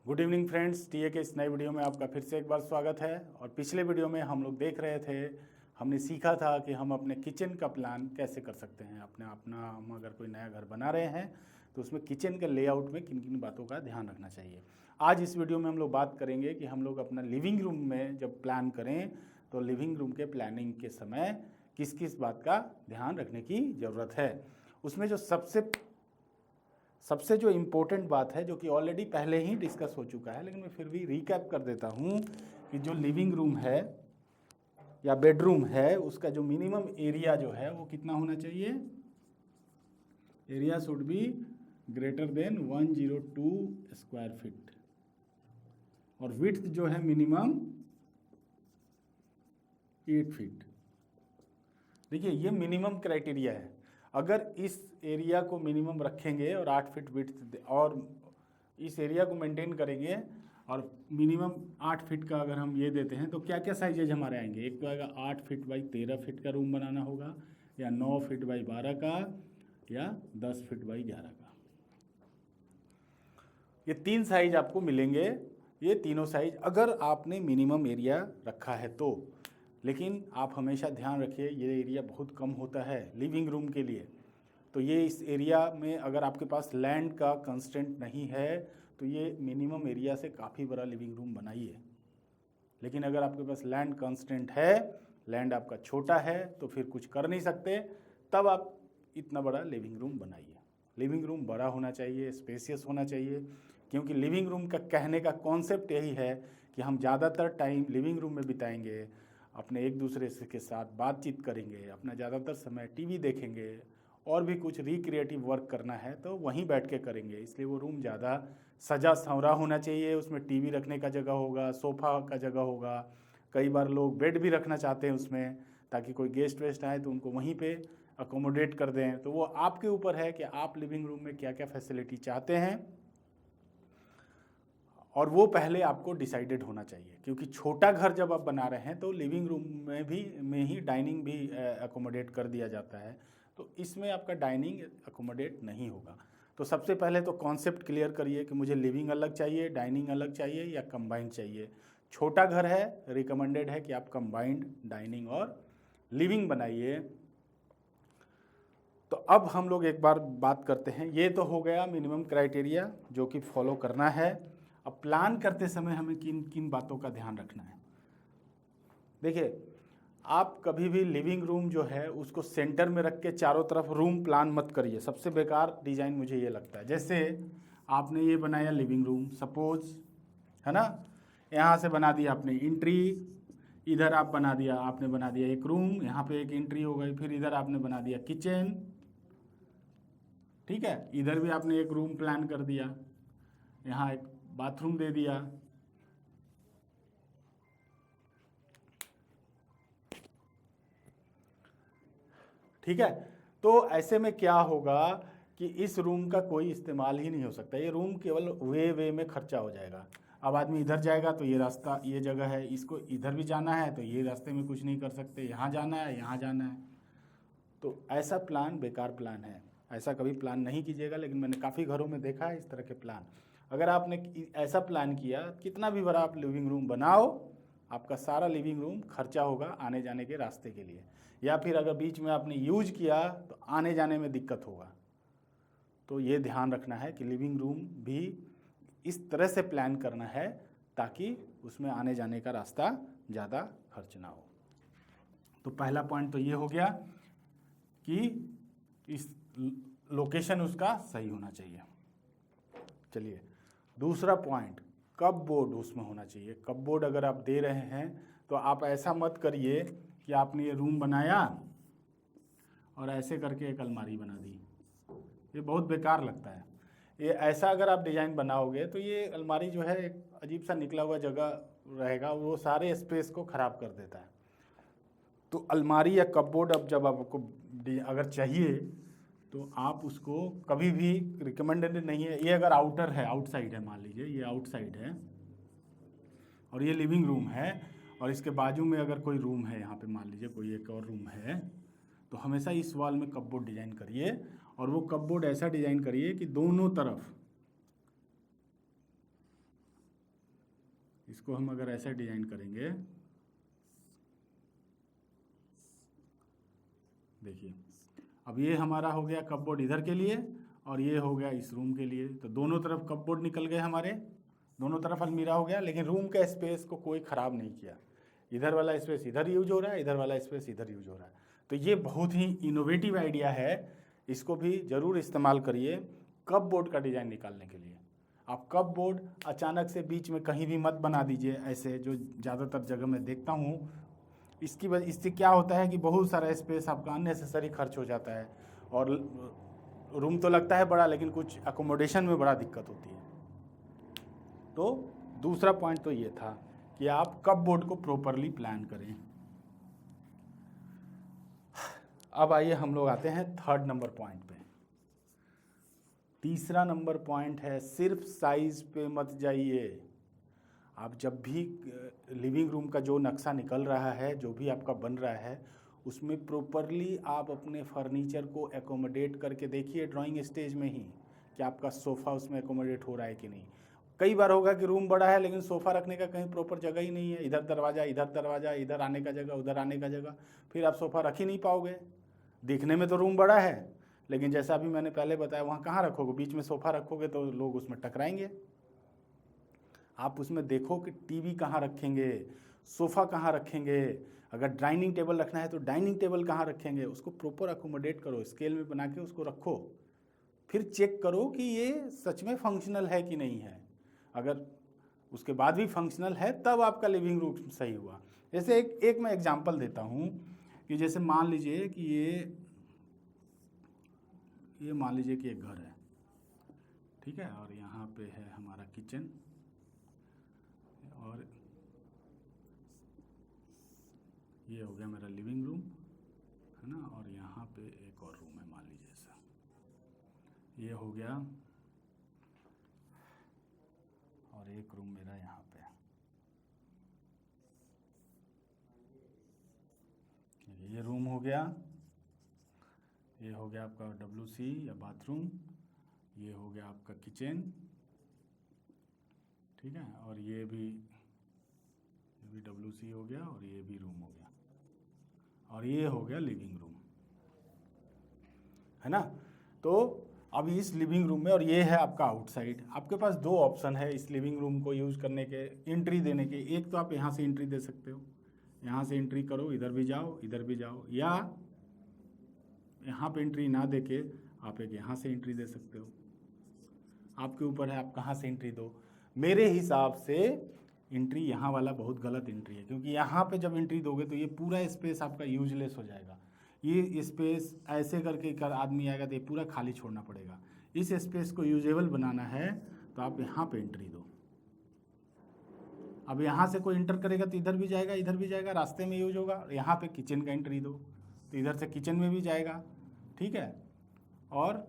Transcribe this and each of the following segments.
Good evening friends, TA के इस नए वीडियो में आपका फिर से एक बार स्वागत है। और पिछले वीडियो में हम लोग देख रहे थे, हमने सीखा था कि हम अपने किचन का प्लान कैसे कर सकते हैं। अपना हम अगर कोई नया घर बना रहे हैं तो उसमें किचन के लेआउट में किन किन बातों का ध्यान रखना चाहिए। आज इस वीडियो में हम लोग बात करेंगे कि हम लोग अपना लिविंग रूम में जब प्लान करें तो लिविंग रूम के प्लानिंग के समय किस किस बात का ध्यान रखने की ज़रूरत है। उसमें जो सबसे जो इम्पोर्टेंट बात है, जो कि ऑलरेडी पहले ही डिस्कस हो चुका है, लेकिन मैं फिर भी रिकैप कर देता हूँ कि जो लिविंग रूम है या बेडरूम है उसका जो मिनिमम एरिया जो है वो कितना होना चाहिए। Area should be greater than 102 square feet और विड्थ जो है मिनिमम 8 फीट। देखिए, ये मिनिमम क्राइटेरिया है। अगर इस एरिया को मिनिमम रखेंगे और 8 फीट विड्थ और इस एरिया को मेंटेन करेंगे और मिनिमम 8 फीट का अगर हम ये देते हैं तो क्या क्या साइजेज हमारे आएंगे। एक तो आएगा 8 फीट बाई 13 फीट का रूम बनाना होगा, या 9 फीट बाई 12 का, या 10 फीट बाई 11 का। ये 3 साइज आपको मिलेंगे। ये तीनों साइज अगर आपने मिनिमम एरिया रखा है तो। लेकिन आप हमेशा ध्यान रखिए, ये एरिया बहुत कम होता है लिविंग रूम के लिए। तो ये इस एरिया में अगर आपके पास लैंड का कंस्ट्रेंट नहीं है तो ये मिनिमम एरिया से काफ़ी बड़ा लिविंग रूम बनाइए। लेकिन अगर आपके पास लैंड कंस्ट्रेंट है, लैंड आपका छोटा है, तो फिर कुछ कर नहीं सकते, तब आप इतना बड़ा लिविंग रूम बनाइए। लिविंग रूम बड़ा होना चाहिए, स्पेसियस होना चाहिए, क्योंकि लिविंग रूम का कहने का कॉन्सेप्ट यही है कि हम ज़्यादातर टाइम लिविंग रूम में बिताएंगे, अपने एक दूसरे के साथ बातचीत करेंगे, अपना ज़्यादातर समय टीवी देखेंगे, और भी कुछ रिक्रिएटिव वर्क करना है तो वहीं बैठ के करेंगे। इसलिए वो रूम ज़्यादा सजा संवरा होना चाहिए। उसमें टीवी रखने का जगह होगा, सोफ़ा का जगह होगा, कई बार लोग बेड भी रखना चाहते हैं उसमें, ताकि कोई गेस्ट वेस्ट आए तो उनको वहीं पे अकोमोडेट कर दें। तो वो आपके ऊपर है कि आप लिविंग रूम में क्या क्या फैसिलिटी चाहते हैं, और वो पहले आपको डिसाइडेड होना चाहिए। क्योंकि छोटा घर जब आप बना रहे हैं तो लिविंग रूम में ही डाइनिंग भी अकोमोडेट कर दिया जाता है, तो इसमें आपका डाइनिंग अकोमोडेट नहीं होगा। तो सबसे पहले तो कॉन्सेप्ट क्लियर करिए कि मुझे लिविंग अलग चाहिए, डाइनिंग अलग चाहिए, या कंबाइंड चाहिए। छोटा घर है, रिकमेंडेड है कि आप कंबाइंड डाइनिंग और लिविंग बनाइए। तो अब हम लोग एक बार बात करते हैं। ये तो हो गया मिनिमम क्राइटेरिया जो कि फॉलो करना है। अब प्लान करते समय हमें किन किन बातों का ध्यान रखना है। देखिए, आप कभी भी लिविंग रूम जो है उसको सेंटर में रख के चारों तरफ रूम प्लान मत करिए। सबसे बेकार डिज़ाइन मुझे ये लगता है। जैसे आपने ये बनाया लिविंग रूम, सपोज, है ना, यहाँ से बना दिया आपने एंट्री, इधर आपने बना दिया एक रूम, यहाँ पे एक एंट्री हो गई, फिर इधर आपने बना दिया किचन, ठीक है, इधर भी आपने एक रूम प्लान कर दिया, यहाँ एक बाथरूम दे दिया। ठीक है, तो ऐसे में क्या होगा कि इस रूम का कोई इस्तेमाल ही नहीं हो सकता। ये रूम केवल वे में खर्चा हो जाएगा। अब आदमी इधर जाएगा तो ये रास्ता, ये जगह है, इसको इधर भी जाना है तो ये रास्ते में कुछ नहीं कर सकते, यहाँ जाना है, यहाँ जाना है। तो ऐसा प्लान बेकार प्लान है, ऐसा कभी प्लान नहीं कीजिएगा। लेकिन मैंने काफ़ी घरों में देखा है इस तरह के प्लान। अगर आपने ऐसा प्लान किया, कितना भी बड़ा आप लिविंग रूम बनाओ, आपका सारा लिविंग रूम खर्चा होगा आने जाने के रास्ते के लिए, या फिर अगर बीच में आपने यूज किया तो आने जाने में दिक्कत होगा। तो ये ध्यान रखना है कि लिविंग रूम भी इस तरह से प्लान करना है ताकि उसमें आने जाने का रास्ता ज़्यादा खर्च ना हो। तो पहला पॉइंट तो ये हो गया कि इस लोकेशन उसका सही होना चाहिए। चलिए, दूसरा पॉइंट, कपबोर्ड उसमें होना चाहिए। कपबोर्ड अगर आप दे रहे हैं तो आप ऐसा मत करिए कि आपने ये रूम बनाया और ऐसे करके एक अलमारी बना दी। ये बहुत बेकार लगता है। ये ऐसा अगर आप डिज़ाइन बनाओगे तो ये अलमारी जो है एक अजीब सा निकला हुआ जगह रहेगा, वो सारे स्पेस को ख़राब कर देता है। तो अलमारी या कपबोर्ड अब जब आपको अगर चाहिए तो आप उसको कभी भी रिकमेंडेड नहीं है। ये अगर आउटर है, आउटसाइड है, मान लीजिए ये आउटसाइड है और ये लिविंग रूम है, और इसके बाजू में अगर कोई रूम है, यहाँ पे मान लीजिए कोई एक और रूम है, तो हमेशा इस वॉल में कपबोर्ड डिज़ाइन करिए। और वो कपबोर्ड ऐसा डिज़ाइन करिए कि दोनों तरफ इसको हम अगर ऐसे डिजाइन करेंगे, देखिए अब ये हमारा हो गया कपबोर्ड इधर के लिए और ये हो गया इस रूम के लिए। तो दोनों तरफ कपबोर्ड निकल गए हमारे, दोनों तरफ अलमीरा हो गया, लेकिन रूम के स्पेस को कोई ख़राब नहीं किया। इधर वाला स्पेस इधर यूज हो रहा है, इधर वाला स्पेस इधर यूज हो रहा है। तो ये बहुत ही इनोवेटिव आइडिया है, इसको भी ज़रूर इस्तेमाल करिए कपबोर्ड का डिज़ाइन निकालने के लिए। आप कपबोर्ड अचानक से बीच में कहीं भी मत बना दीजिए ऐसे, जो ज़्यादातर जगह मैं देखता हूँ। इसकी वजह इससे क्या होता है कि बहुत सारा स्पेस आपका अननेसेसरी खर्च हो जाता है और रूम तो लगता है बड़ा, लेकिन कुछ अकोमोडेशन में बड़ा दिक्कत होती है। तो दूसरा पॉइंट तो ये था कि आप कपबोर्ड को प्रॉपरली प्लान करें। अब आइए हम लोग आते हैं थर्ड नंबर पॉइंट पे। तीसरा नंबर पॉइंट है सिर्फ साइज पे मत जाइए। आप जब भी लिविंग रूम का जो नक्शा निकल रहा है, जो भी आपका बन रहा है, उसमें प्रॉपरली आप अपने फर्नीचर को एकोमोडेट करके देखिए ड्राइंग स्टेज में ही कि आपका सोफ़ा उसमें एकोमोडेट हो रहा है कि नहीं। कई बार होगा कि रूम बड़ा है लेकिन सोफ़ा रखने का कहीं प्रॉपर जगह ही नहीं है, इधर दरवाज़ा, इधर आने का जगह, उधर आने का जगह, फिर आप सोफ़ा रख ही नहीं पाओगे। दिखने में तो रूम बड़ा है, लेकिन जैसा अभी मैंने पहले बताया, वहाँ कहाँ रखोगे? बीच में सोफ़ा रखोगे तो लोग उसमें टकराएंगे। आप उसमें देखो कि टीवी कहाँ रखेंगे, सोफ़ा कहाँ रखेंगे, अगर डाइनिंग टेबल रखना है तो डाइनिंग टेबल कहाँ रखेंगे, उसको प्रॉपर अकोमोडेट करो, स्केल में बना के उसको रखो। फिर चेक करो कि ये सच में फंक्शनल है कि नहीं है। अगर उसके बाद भी फंक्शनल है तब आपका लिविंग रूम सही हुआ। जैसे एक मैं एग्जांपल देता हूँ कि जैसे मान लीजिए कि ये मान लीजिए कि एक घर है, ठीक है, और यहाँ पे है हमारा किचन और ये हो गया मेरा लिविंग रूम, है ना, और यहाँ पे एक और रूम है मान लीजिए ऐसा, ये हो गया, और एक रूम मेरा यहाँ पे है, ये रूम हो गया, ये हो गया आपका WC या बाथरूम, ये हो गया आपका किचन, ठीक है, और ये भी WC हो गया और ये भी रूम हो गया, और ये हो गया लिविंग रूम, है ना। तो अब इस लिविंग रूम में, और ये है आपका आउटसाइड, आपके पास दो ऑप्शन है इस लिविंग रूम को यूज़ करने के, एंट्री देने के। एक तो आप यहाँ से एंट्री दे सकते हो, यहाँ से एंट्री करो, इधर भी जाओ इधर भी जाओ, या यहाँ पे एंट्री ना देके आप एक यहाँ से एंट्री दे सकते हो। आपके ऊपर है आप कहाँ से एंट्री दो। मेरे हिसाब से एंट्री यहाँ वाला बहुत गलत एंट्री है, क्योंकि यहाँ पे जब एंट्री दोगे तो ये पूरा स्पेस आपका यूजलेस हो जाएगा। ये स्पेस ऐसे करके कर आदमी आएगा तो ये पूरा खाली छोड़ना पड़ेगा। इस स्पेस को यूजेबल बनाना है तो आप यहाँ पे एंट्री दो। अब यहाँ से कोई इंटर करेगा तो इधर भी जाएगा इधर भी जाएगा, रास्ते में यूज होगा। यहाँ पे किचन का एंट्री दो तो इधर से किचन में भी जाएगा, ठीक है। और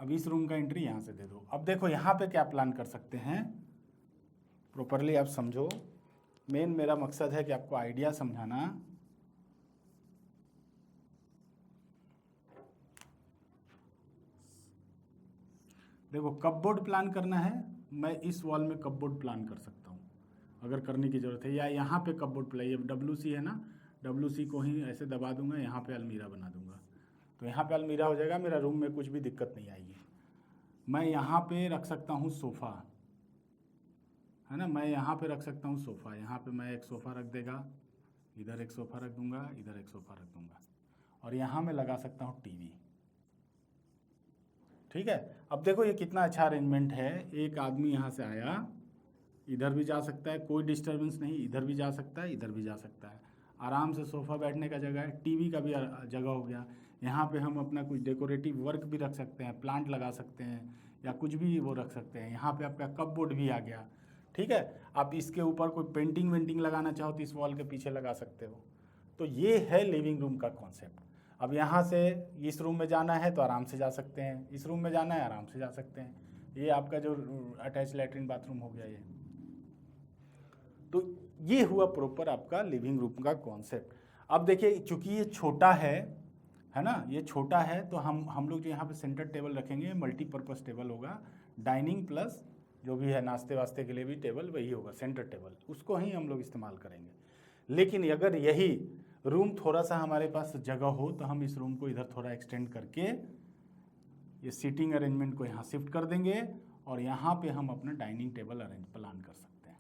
अब इस रूम का एंट्री यहाँ से दे दो। अब देखो यहाँ पे क्या प्लान कर सकते हैं, प्रॉपरली आप समझो। मेन मेरा मकसद है कि आपको आइडिया समझाना। देखो कपबोर्ड प्लान करना है, मैं इस वॉल में कपबोर्ड प्लान कर सकता हूँ अगर करने की ज़रूरत है, या यहाँ पे कपबोर्ड प्लान, ये WC है ना, WC को ही ऐसे दबा दूंगा, यहाँ पे अलमीरा बना दूंगा, तो यहाँ पे अलमीरा हो जाएगा, मेरा रूम में कुछ भी दिक्कत नहीं आएगी। मैं यहाँ पे रख सकता हूँ सोफ़ा, है ना, मैं यहाँ पे रख सकता हूँ सोफ़ा, यहाँ पे मैं एक सोफ़ा रख देगा, इधर एक सोफ़ा रख दूंगा, इधर एक सोफ़ा रख दूंगा, और यहाँ मैं लगा सकता हूँ टीवी, ठीक है। अब देखो ये कितना अच्छा अरेंजमेंट है। एक आदमी यहाँ से आया, इधर भी जा सकता है, कोई डिस्टर्बेंस नहीं, इधर भी जा सकता है इधर भी जा सकता है, आराम से सोफ़ा बैठने का जगह है, टीवी का भी जगह हो गया। यहाँ पे हम अपना कुछ डेकोरेटिव वर्क भी रख सकते हैं, प्लांट लगा सकते हैं या कुछ भी वो रख सकते हैं। यहाँ पे आपका कपबोर्ड भी आ गया, ठीक है। आप इसके ऊपर कोई पेंटिंग वेंटिंग लगाना चाहो तो इस वॉल के पीछे लगा सकते हो। तो ये है लिविंग रूम का कॉन्सेप्ट। अब यहाँ से इस रूम में जाना है तो आराम से जा सकते हैं, इस रूम में जाना है आराम से जा सकते हैं। ये आपका जो अटैच लैट्रिन बाथरूम हो गया ये। तो ये हुआ प्रॉपर आपका लिविंग रूम का कॉन्सेप्ट। अब देखिए चूंकि ये छोटा है ना, ये छोटा है, तो हम लोग जो यहाँ पे सेंटर टेबल रखेंगे मल्टीपर्पज़ टेबल होगा, डाइनिंग प्लस जो भी है नाश्ते वास्ते के लिए भी टेबल वही होगा, सेंटर टेबल, उसको ही हम लोग इस्तेमाल करेंगे। लेकिन अगर यही रूम थोड़ा सा हमारे पास जगह हो तो हम इस रूम को इधर थोड़ा एक्सटेंड करके ये सीटिंग अरेंजमेंट को यहाँ शिफ्ट कर देंगे और यहाँ पे हम अपना डाइनिंग टेबल प्लान कर सकते हैं,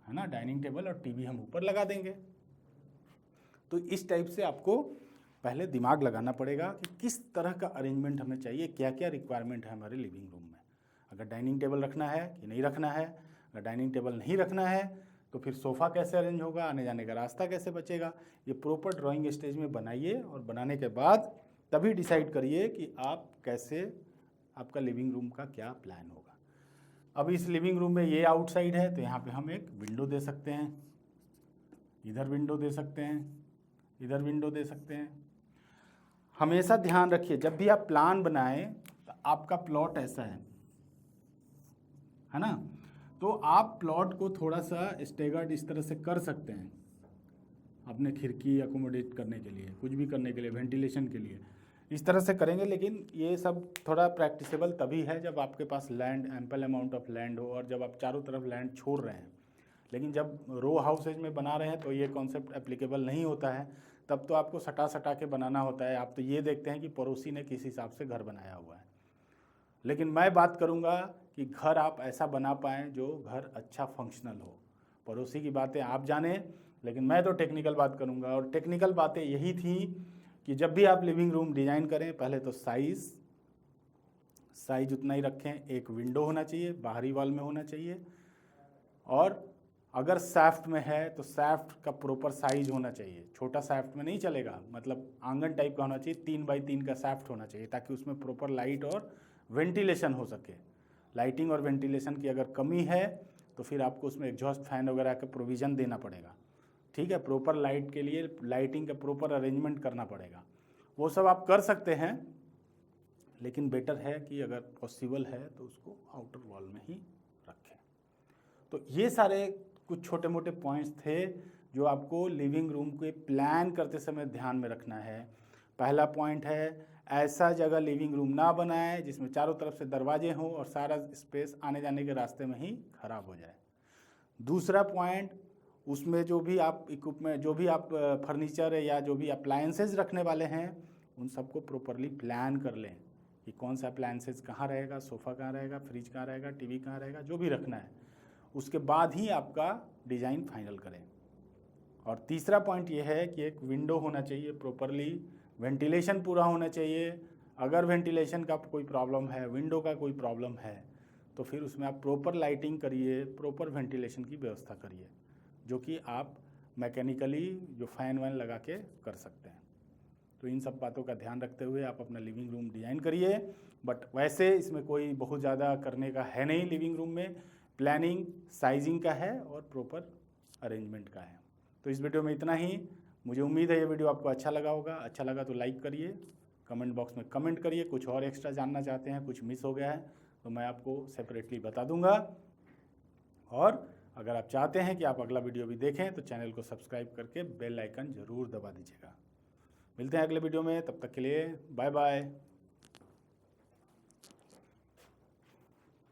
है ना। डाइनिंग टेबल और टीवी हम ऊपर लगा देंगे। तो इस टाइप से आपको पहले दिमाग लगाना पड़ेगा कि किस तरह का अरेंजमेंट हमें चाहिए, क्या क्या रिक्वायरमेंट है हमारे लिविंग रूम में। अगर डाइनिंग टेबल रखना है कि नहीं रखना है, अगर डाइनिंग टेबल नहीं रखना है तो फिर सोफ़ा कैसे अरेंज होगा, आने जाने का रास्ता कैसे बचेगा, ये प्रॉपर ड्राइंग स्टेज में बनाइए और बनाने के बाद तभी डिसाइड करिए कि आप कैसे, आपका लिविंग रूम का क्या प्लान होगा। अब इस लिविंग रूम में ये आउटसाइड है तो यहाँ पे हम एक विंडो दे सकते हैं, इधर विंडो दे सकते हैं, इधर विंडो दे सकते हैं। हमेशा ध्यान रखिए जब भी आप प्लान बनाएं तो आपका प्लॉट ऐसा है ना, तो आप प्लॉट को थोड़ा सा स्टेगर्ड इस तरह से कर सकते हैं अपने खिड़की अकोमोडेट करने के लिए, कुछ भी करने के लिए, वेंटिलेशन के लिए इस तरह से करेंगे। लेकिन ये सब थोड़ा प्रैक्टिसेबल तभी है जब आपके पास land, ample amount of land हो और जब आप चारों तरफ लैंड छोड़ रहे हैं। लेकिन जब रो हाउसेज में बना रहे हैं तो ये कॉन्सेप्ट एप्लीकेबल नहीं होता है, तब तो आपको सटा सटा के बनाना होता है। आप तो ये देखते हैं कि पड़ोसी ने किस हिसाब से घर बनाया हुआ है। लेकिन मैं बात करूंगा कि घर आप ऐसा बना पाएँ जो घर अच्छा फंक्शनल हो। पड़ोसी की बातें आप जानें, लेकिन मैं तो टेक्निकल बात करूंगा। और टेक्निकल बातें यही थी कि जब भी आप लिविंग रूम डिज़ाइन करें पहले तो साइज उतना ही रखें। एक विंडो होना चाहिए, बाहरी वॉल में होना चाहिए, और अगर सैफ्ट में है तो सैफ्ट का प्रॉपर साइज होना चाहिए। छोटा सैफ्ट में नहीं चलेगा, मतलब आंगन टाइप का होना चाहिए, 3 बाई 3 का सैफ्ट होना चाहिए ताकि उसमें प्रॉपर लाइट और वेंटिलेशन हो सके। लाइटिंग और वेंटिलेशन की अगर कमी है तो फिर आपको उसमें एग्जॉस्ट फैन वगैरह का प्रोविज़न देना पड़ेगा, ठीक है। प्रॉपर लाइट के लिए लाइटिंग का प्रॉपर अरेंजमेंट करना पड़ेगा। वो सब आप कर सकते हैं, लेकिन बेटर है कि अगर पॉसिबल है तो उसको आउटर वॉल में ही रखें। तो ये सारे कुछ छोटे मोटे पॉइंट्स थे जो आपको लिविंग रूम के प्लान करते समय ध्यान में रखना है। पहला पॉइंट है, ऐसा जगह लिविंग रूम ना बनाएं जिसमें चारों तरफ से दरवाजे हों और सारा स्पेस आने जाने के रास्ते में ही खराब हो जाए। दूसरा पॉइंट, उसमें जो भी आप इक्विपमेंट, जो भी आप फर्नीचर या जो भी अप्लायंसेज रखने वाले हैं उन सबको प्रॉपरली प्लान कर लें कि कौन सा अप्लायंसेज कहाँ रहेगा, सोफ़ा कहाँ रहेगा, फ्रिज कहाँ रहेगा, टीवी कहाँ रहेगा, जो भी रखना है उसके बाद ही आपका डिज़ाइन फाइनल करें। और तीसरा पॉइंट ये है कि एक विंडो होना चाहिए प्रॉपरली, वेंटिलेशन पूरा होना चाहिए। अगर वेंटिलेशन का कोई प्रॉब्लम है, विंडो का कोई प्रॉब्लम है, तो फिर उसमें आप प्रॉपर लाइटिंग करिए, प्रॉपर वेंटिलेशन की व्यवस्था करिए, जो कि आप मैकेनिकली जो फ़ैन वैन लगा के कर सकते हैं। तो इन सब बातों का ध्यान रखते हुए आप अपना लिविंग रूम डिज़ाइन करिए। बट वैसे इसमें कोई बहुत ज़्यादा करने का है नहीं। लिविंग रूम में प्लानिंग साइजिंग का है और प्रॉपर अरेंजमेंट का है। तो इस वीडियो में इतना ही। मुझे उम्मीद है ये वीडियो आपको अच्छा लगा होगा। अच्छा लगा तो लाइक करिए, कमेंट बॉक्स में कमेंट करिए। कुछ और एक्स्ट्रा जानना चाहते हैं, कुछ मिस हो गया है तो मैं आपको सेपरेटली बता दूंगा। और अगर आप चाहते हैं कि आप अगला वीडियो भी देखें तो चैनल को सब्सक्राइब करके बेल आइकन ज़रूर दबा दीजिएगा। मिलते हैं अगले वीडियो में, तब तक के लिए बाय बाय।